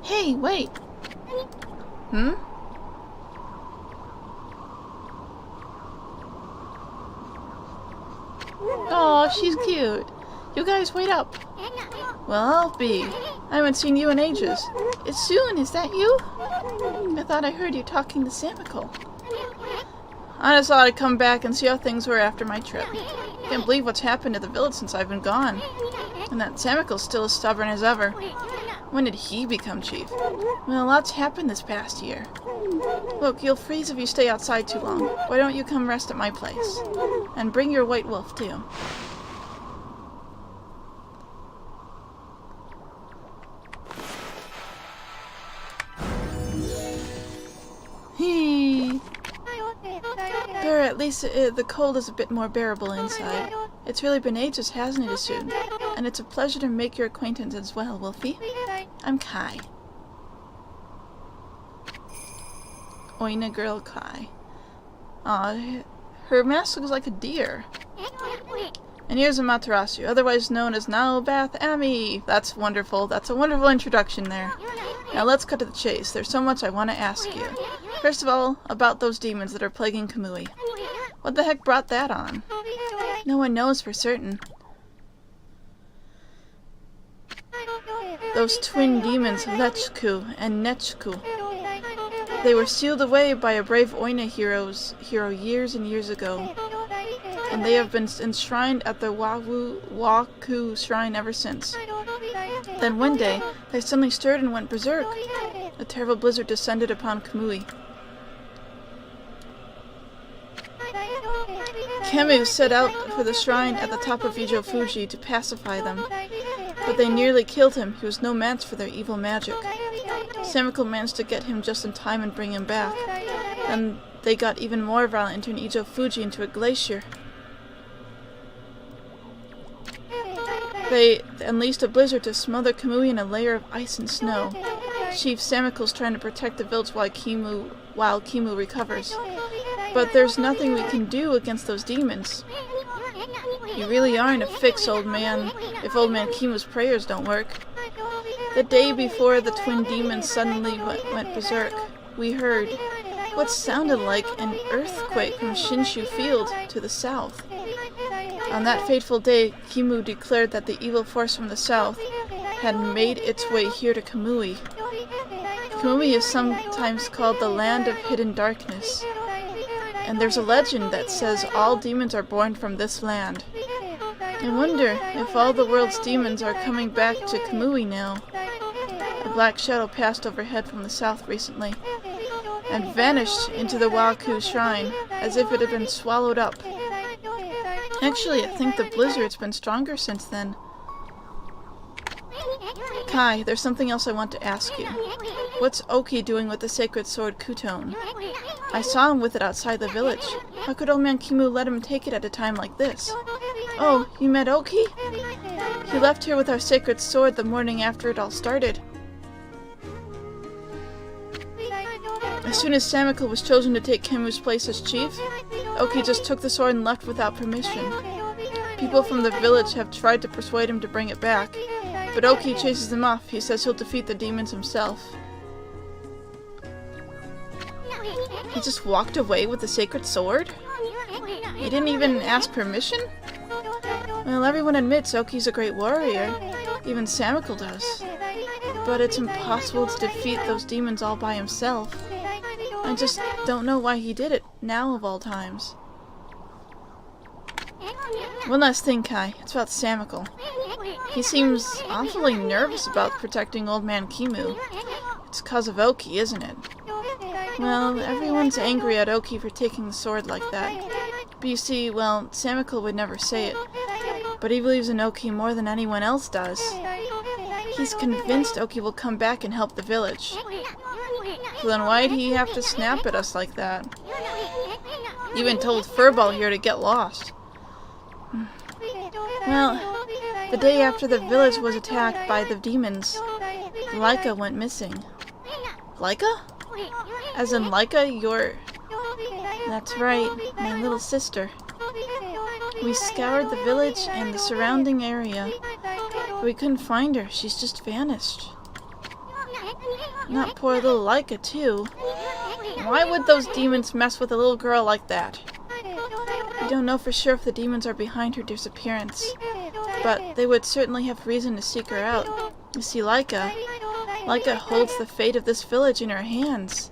Hey, wait! Hmm? Oh, she's cute. You guys wait up. Well, I'll be. I haven't seen you in ages. It's Soon, is that you? I thought I heard you talking to Samical. I just thought I'd come back and see how things were after my trip. Can't believe what's happened to the village since I've been gone. And that Samical's still as stubborn as ever. When did he become chief? Well, lots happened this past year. Look, you'll freeze if you stay outside too long. Why don't you come rest at my place? And bring your white wolf, too. There, at least the cold is a bit more bearable inside. It's really been ages, hasn't it, Isun? And it's a pleasure to make your acquaintance as well, Wolfie. I'm Kai. Oina girl Kai. Aw, her mask looks like a deer. And here's Amaterasu, otherwise known as Now Bath Ami. That's wonderful. That's a wonderful introduction there. Now let's cut to the chase. There's so much I want to ask you. First of all, about those demons that are plaguing Kamui. What the heck brought that on? No one knows for certain. Those twin demons, Lechku and Nechku. They were sealed away by a brave Oina hero years and years ago. And they have been enshrined at the Waku shrine ever since. Then one day, they suddenly stirred and went berserk. A terrible blizzard descended upon Kamui. Kemu set out for the shrine at the top of Ijo Fuji to pacify them, but they nearly killed him. He was no match for their evil magic. Samical managed to get him just in time and bring him back. Then they got even more violent and turned Ijo Fuji into a glacier. They unleashed a blizzard to smother Kamui in a layer of ice and snow. Chief Samical's trying to protect the village while Kimu recovers. But there's nothing we can do against those demons. You really are in a fix, old man, if old man Kimu's prayers don't work. The day before the twin demons suddenly went berserk, we heard what sounded like an earthquake from Shinshu Field to the south. On that fateful day, Kimu declared that the evil force from the south had made its way here to Kamui. Kamui is sometimes called the Land of Hidden Darkness. And there's a legend that says all demons are born from this land. I wonder if all the world's demons are coming back to Kamui now. A black shadow passed overhead from the south recently, and vanished into the Waku shrine, as if it had been swallowed up. Actually, I think the blizzard's been stronger since then. Kai, there's something else I want to ask you. What's Oki doing with the sacred sword Kuton? I saw him with it outside the village. How could old man Kimu let him take it at a time like this? Oh, you met Oki? He left here with our sacred sword the morning after it all started. As soon as Samical was chosen to take Kimu's place as chief, Oki just took the sword and left without permission. People from the village have tried to persuade him to bring it back, but Oki chases them off. He says he'll defeat the demons himself. He just walked away with the sacred sword? He didn't even ask permission? Well, everyone admits Oki's a great warrior. Even Samical does. But it's impossible to defeat those demons all by himself. I just don't know why he did it, now of all times. One last thing, Kai. It's about Samical. He seems awfully nervous about protecting old man Kimu. It's 'cause of Oki, isn't it? Well, everyone's angry at Oki for taking the sword like that. But you see, well, Samical would never say it. But he believes in Oki more than anyone else does. He's convinced Oki will come back and help the village. So then why'd he have to snap at us like that? Even told Furball here to get lost. Well, the day after the village was attacked by the demons, Laika went missing. Laika? As in Laika, your... That's right, my little sister. We scoured the village and the surrounding area, but we couldn't find her. She's just vanished. Not poor little Laika, too. Why would those demons mess with a little girl like that? We don't know for sure if the demons are behind her disappearance, but they would certainly have reason to seek her out. You see, Laika holds the fate of this village in her hands.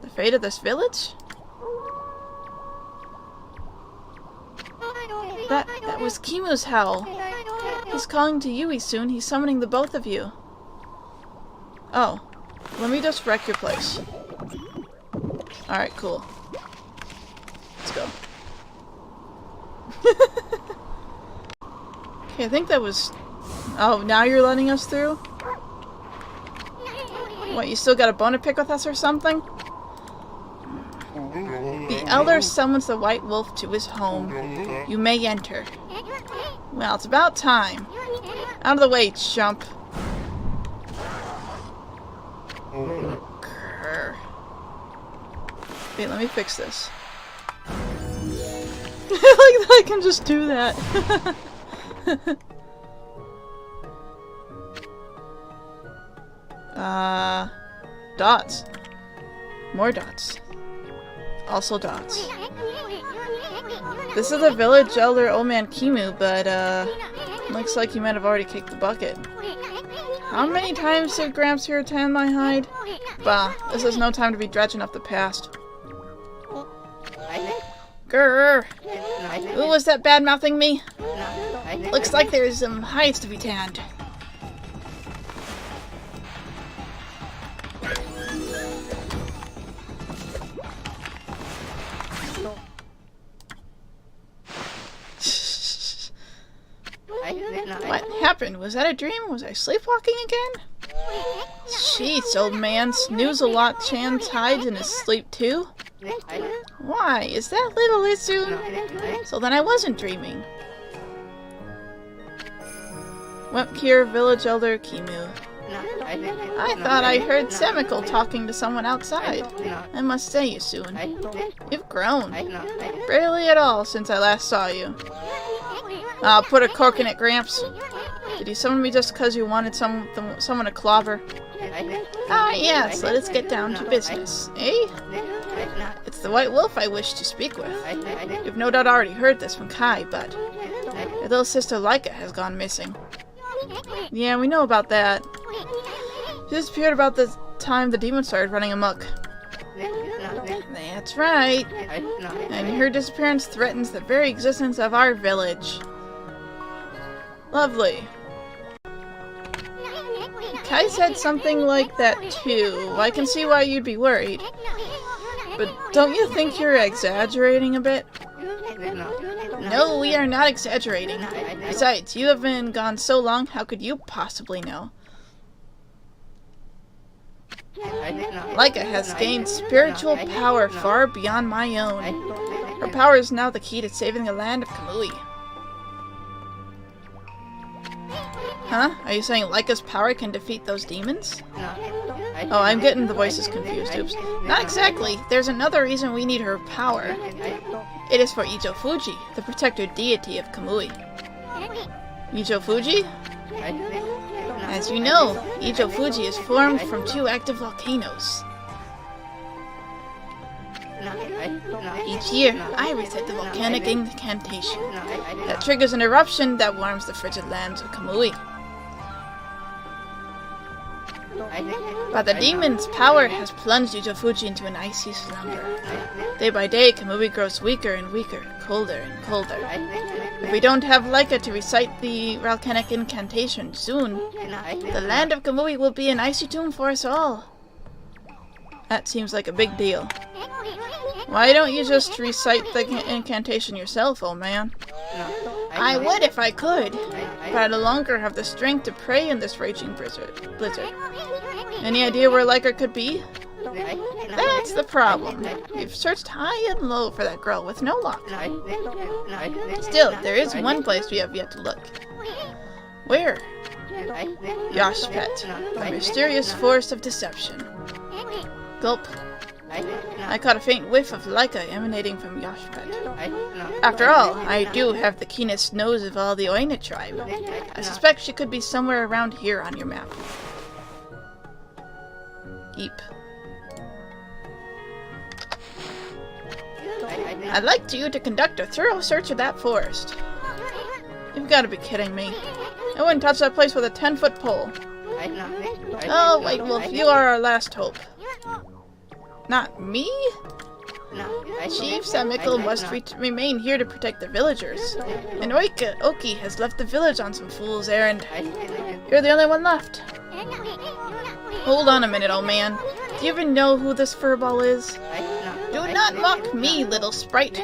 The fate of this village? That was Kimu's howl. He's calling to Yui soon. He's summoning the both of you. Oh. Let me just wreck your place. Alright, cool. Let's go. Okay, I think that was... Oh, now you're letting us through? What, you still got a bone to pick with us or something? The elder summons the white wolf to his home. You may enter. Well, it's about time. Out of the way, chump. Grr. Wait, let me fix this. Like I can just do that. Dots. More dots. Also dots. This is the village elder old man Kimu, but looks like he might have already kicked the bucket. How many times did Gramps here tan my hide? Bah, this is no time to be dredging up the past. Grrr! Who was that bad-mouthing me? Looks like there's some hides to be tanned. What happened? Was that a dream? Was I sleepwalking again? Jeez, old man. Snooze a lot. Chan's hides in his sleep too? Why? Is that little Izu? So then I wasn't dreaming. Wempkir village elder Kimu. I thought I heard Semical talking to someone outside. I must say, Yusun, you've grown. Barely at all since I last saw you. I'll put a cork in it, Gramps. Did you summon me just because you wanted someone to clobber? Ah, yes, let us get down to business, eh? It's the White Wolf I wish to speak with. You've no doubt already heard this from Kai, but your little sister Laika has gone missing. Yeah, we know about that. She disappeared about the time the demon started running amok. That's right. And her disappearance threatens the very existence of our village. Lovely. Kai said something like that too. I can see why you'd be worried. But don't you think you're exaggerating a bit? No, we are not exaggerating. Besides, you have been gone so long, how could you possibly know? Laika has gained spiritual power far beyond my own. Her power is now the key to saving the land of Kamui. Huh? Are you saying Laika's power can defeat those demons? Oh, I'm getting the voices confused. Oops. Not exactly. There's another reason we need her power. It is for Ijo Fuji, the protector deity of Kamui. Ijo Fuji? As you know, Ijo Fuji is formed from 2 active volcanoes. Each year, I recite the volcanic incantation that triggers an eruption that warms the frigid lands of Kamui. But the demon's power has plunged Ijo Fuji into an icy slumber. Day by day, Kamui grows weaker and weaker, colder and colder. If we don't have Laika to recite the volcanic incantation soon, the land of Kamui will be an icy tomb for us all. That seems like a big deal. Why don't you just recite the incantation yourself, old man? I would if I could, but I no longer have the strength to pray in this raging blizzard. Any idea where Laika could be? That's the problem. We've searched high and low for that girl with no luck. Still, there is one place we have yet to look. Where? Yoshpet, the mysterious force of deception. Gulp. I caught a faint whiff of Laika emanating from Yoshpet. After all, I do have the keenest nose of all the Oina tribe. I suspect she could be somewhere around here on your map. Eep. I'd like you to conduct a thorough search of that forest. You've got to be kidding me. I wouldn't touch that place with a 10-foot pole. Oh, White Wolf, you are our last hope. Not me? Chief Samikl must remain here to protect the villagers. And Oki has left the village on some fool's errand. You're the only one left. Hold on a minute, old man. Do you even know who this furball is? Do not mock me, little sprite.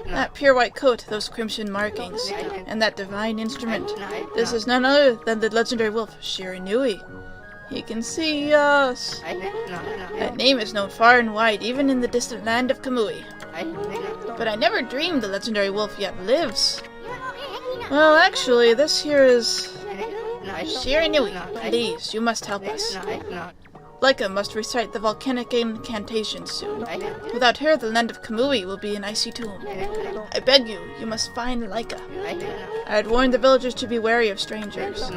That pure white coat, those crimson markings, and that divine instrument. This is none other than the legendary wolf, Shiranui. He can see us. That name is known far and wide, even in the distant land of Kamui. But I never dreamed the legendary wolf yet lives. Well, actually, this here is... Shiranui, please, you must help us. Laika must recite the volcanic incantation soon. Without her, the land of Kamui will be an icy tomb. I beg you, you must find Laika. I had warned the villagers to be wary of strangers,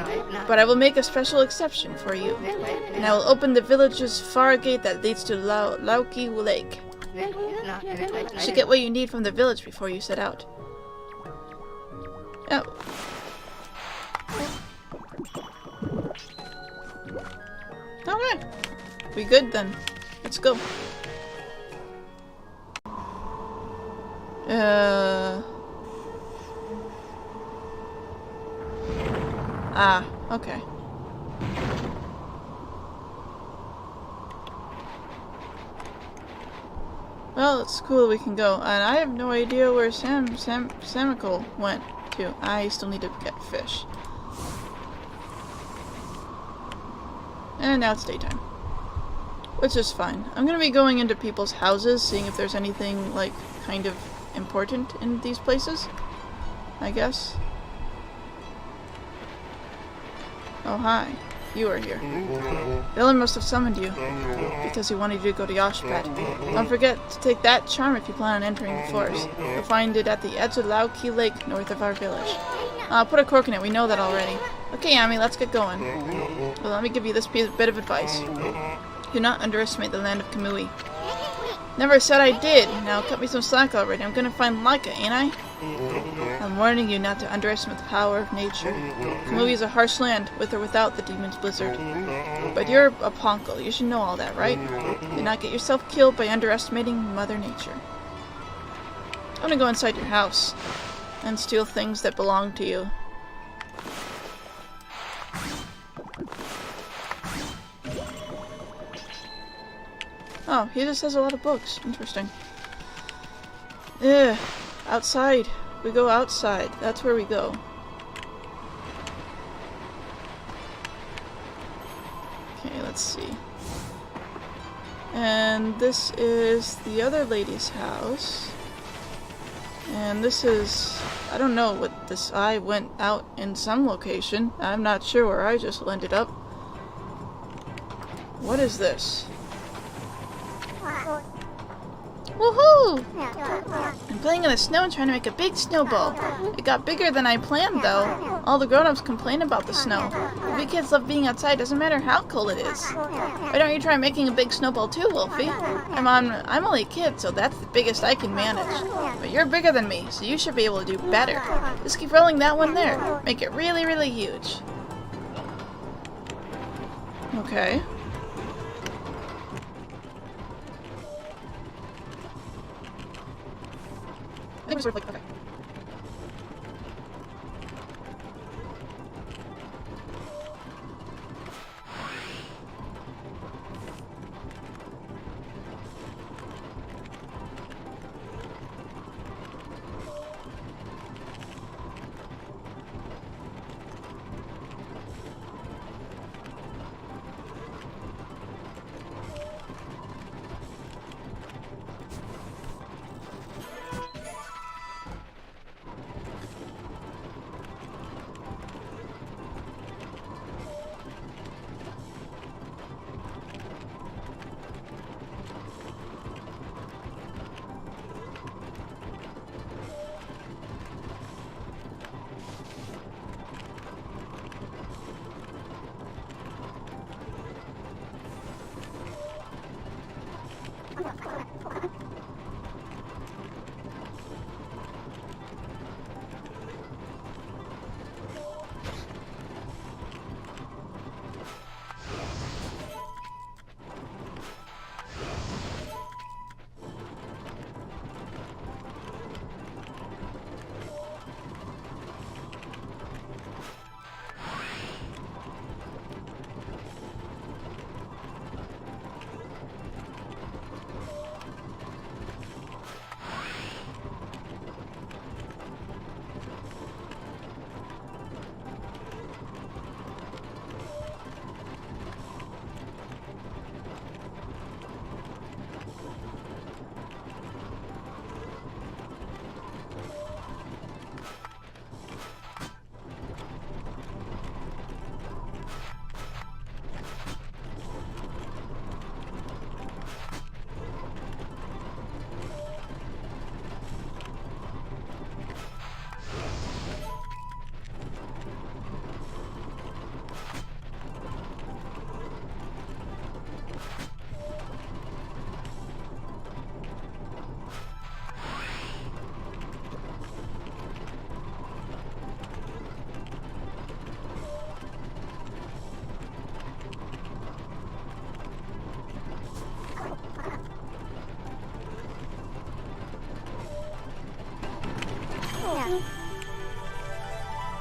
but I will make a special exception for you, and I will open the village's far gate that leads to Lauki Lake. You should get what you need from the village before you set out. Oh. Okay. We good then. Let's go. Okay. Well, it's cool we can go. And I have no idea where Samikl went to. I still need to get fish. And now it's daytime. Which is fine. I'm gonna be going into people's houses, seeing if there's anything, like, kind of important in these places. I guess. Oh, hi. You are here. Villain must have summoned you, because he wanted you to go to Yoshpat. Don't forget to take that charm if you plan on entering the forest. You'll find it at the edge of Lauki Lake, north of our village. Put a cork in it, we know that already. Okay, Ami, let's get going. Well, let me give you this bit of advice. Do not underestimate the land of Kamui. Never said I did. Now cut me some slack already. I'm gonna find Laika, ain't I? I'm warning you not to underestimate the power of nature. Kamui is a harsh land, with or without the demon's blizzard. But you're a Ponko. You should know all that, right? Do not get yourself killed by underestimating Mother Nature. I'm gonna go inside your house and steal things that belong to you. Oh, he just has a lot of books. Interesting. Outside. We go outside. That's where we go. Okay, let's see. And this is the other lady's house. And this is... I don't know what this... I went out in some location. I'm not sure where I just ended up. What is this? Woohoo! I'm playing in the snow and trying to make a big snowball. It got bigger than I planned, though. All the grown-ups complain about the snow. We kids love being outside, doesn't matter how cold it is. Why don't you try making a big snowball too, Wolfie? I'm only a kid, so that's the biggest I can manage. But you're bigger than me, so you should be able to do better. Just keep rolling that one there. Make it really, really huge. Okay. I think we're sort of like, okay.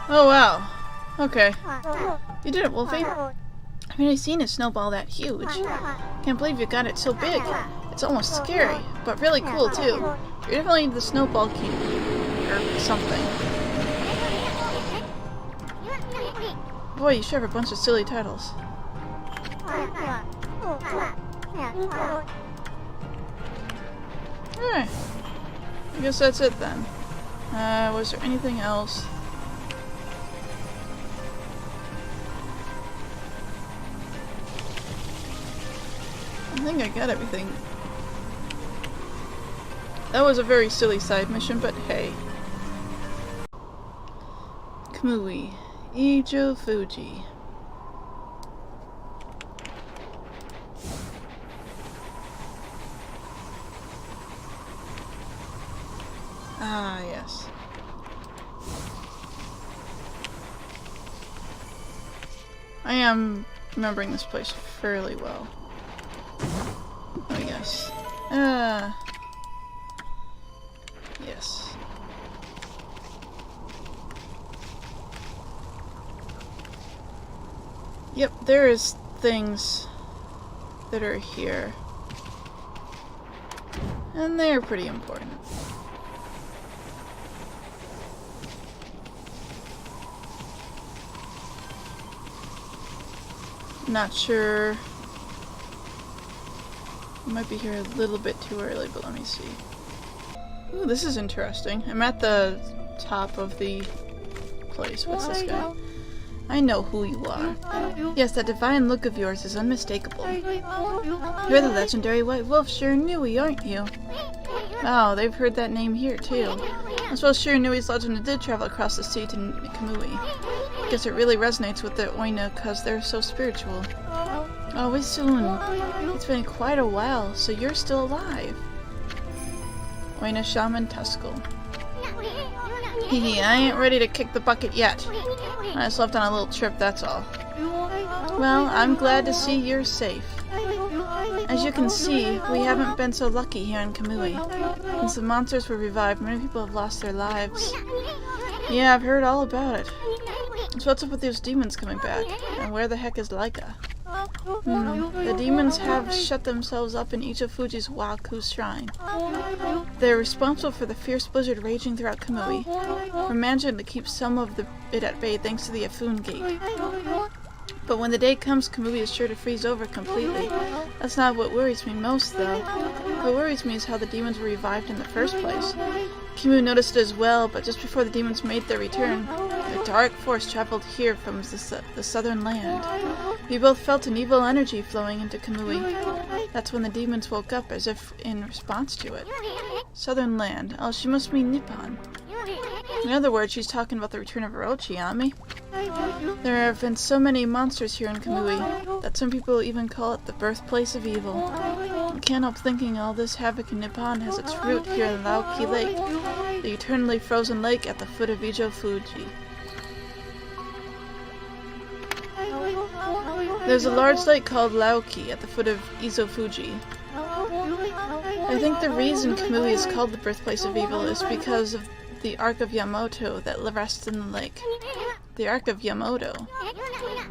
Oh wow. Okay. You did it, Wolfie. I've never seen a snowball that huge. Can't believe you got it so big. It's almost scary, but really cool too. You're definitely the snowball king. Or something. Boy, you should have a bunch of silly titles. Alright. I guess that's it then. Was there anything else? I think I got everything. That was a very silly side mission, but hey. Kamui. Ijo Fuji. Ah, yes. I am remembering this place fairly well. Oh, yes. Yes. Yep, there is things that are here. And they're pretty important. Not sure. I might be here a little bit too early, but let me see. Ooh, this is interesting. I'm at the top of the place. What's this guy? I know who you are. Yes, that divine look of yours is unmistakable. You're the legendary White Wolf Shiranui, aren't you? Oh, they've heard that name here, too. I suppose Shiranui's legend did travel across the sea to Kamui. Guess it really resonates with the Oina, cause they're so spiritual. Always soon. It's been quite a while, so you're still alive. Oina Shaman Tuskel. Hehe, I ain't ready to kick the bucket yet. I just left on a little trip, that's all. Well, I'm glad to see you're safe. As you can see, we haven't been so lucky here in Kamui. Since the monsters were revived, many people have lost their lives. Yeah, I've heard all about it. So what's up with those demons coming back? And where the heck is Laika? The demons have shut themselves up in Ijo Fuji's Waku shrine. They're responsible for the fierce blizzard raging throughout Kamui. We're managing to keep some of it at bay thanks to the Afun Gate. But when the day comes, Kamui is sure to freeze over completely. That's not what worries me most, though. What worries me is how the demons were revived in the first place. Kimu noticed it as well, but just before the demons made their return, a dark force traveled here from the southern land. We both felt an evil energy flowing into Kamui. That's when the demons woke up, as if in response to it. Southern land. Oh, she must mean Nippon. In other words, she's talking about the return of Orochi, Ami. There have been so many monsters here in Kamui that some people even call it the birthplace of evil. I can't help thinking all this havoc in Nippon has its root here in Laoki Lake, the eternally frozen lake at the foot of Fuji. There's a large lake called Laoki at the foot of Fuji. I think the reason Kamui is called the birthplace of evil is because of the Ark of Yamato that rests in the lake. The Ark of Yamato.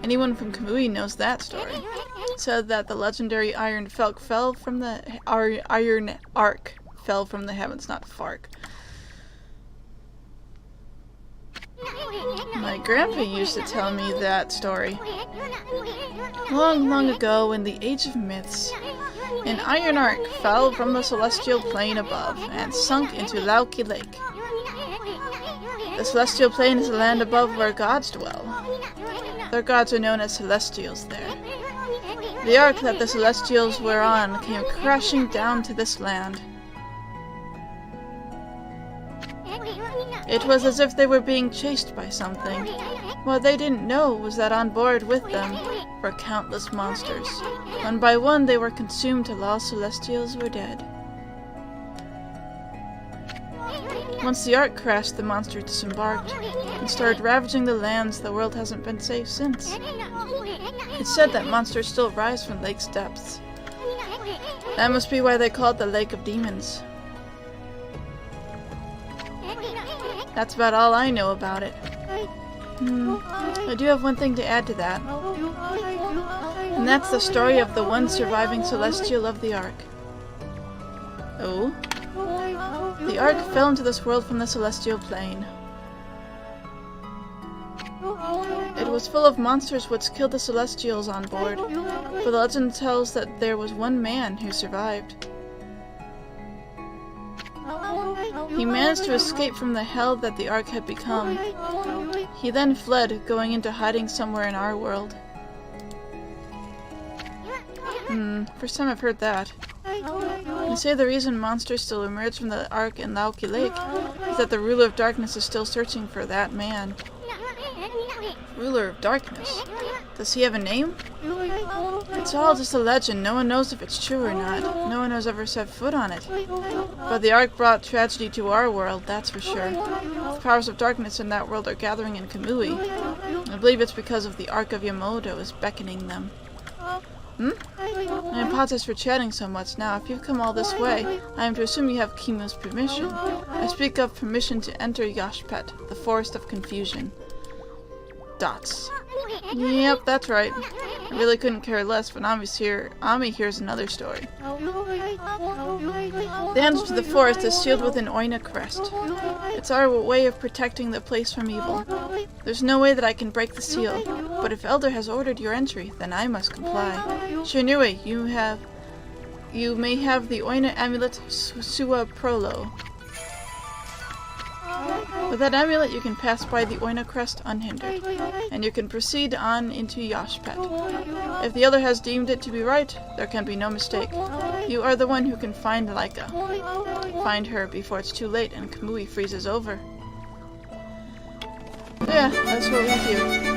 Anyone from Kamui knows that story. It said that the legendary Iron Ark fell from the heavens, not Fark. My grandpa used to tell me that story. Long, long ago, in the Age of Myths, an iron ark fell from the celestial plane above and sunk into Laoki Lake. The celestial plane is the land above where gods dwell. Their gods are known as celestials there. The ark that the celestials were on came crashing down to this land. It was as if they were being chased by something. What they didn't know was that on board with them were countless monsters. One by one they were consumed till all celestials were dead. Once the ark crashed, the monsters disembarked and started ravaging the lands. The world hasn't been safe since. It's said that monsters still rise from lake's depths. That must be why they call it the Lake of Demons. That's about all I know about it. I do have one thing to add to that. And that's the story of the one surviving celestial of the Ark. Oh? The Ark fell into this world from the celestial plane. It was full of monsters which killed the celestials on board, but the legend tells that there was one man who survived. He managed to escape from the hell that the Ark had become. He then fled, going into hiding somewhere in our world. First time I've heard that. They say the reason monsters still emerge from the Ark in Laoki Lake is that the ruler of darkness is still searching for that man. Ruler of darkness? Does he have a name? It's all just a legend. No one knows if it's true or not. No one has ever set foot on it. But the Ark brought tragedy to our world, that's for sure. The powers of darkness in that world are gathering in Kamui. I believe it's because of the Ark of Yamato is beckoning them. I apologize for chatting so much. Now, if you've come all this way, I am to assume you have Kimu's permission. I speak of permission to enter Yoshpet, the Forest of Confusion. Dots. Yep, that's right. I really couldn't care less, but Ami hears another story. The entrance to the forest is sealed with an Oina crest. It's our way of protecting the place from evil. There's no way that I can break the seal, but if Elder has ordered your entry, then I must comply. Shinue, you may have the Oina amulet Sua Prolo. With that amulet, you can pass by the Oina crest unhindered, and you can proceed on into Yoshpet. If the Elder has deemed it to be right, there can be no mistake. You are the one who can find Laika. Find her before it's too late and Kamui freezes over. Yeah, that's what we do.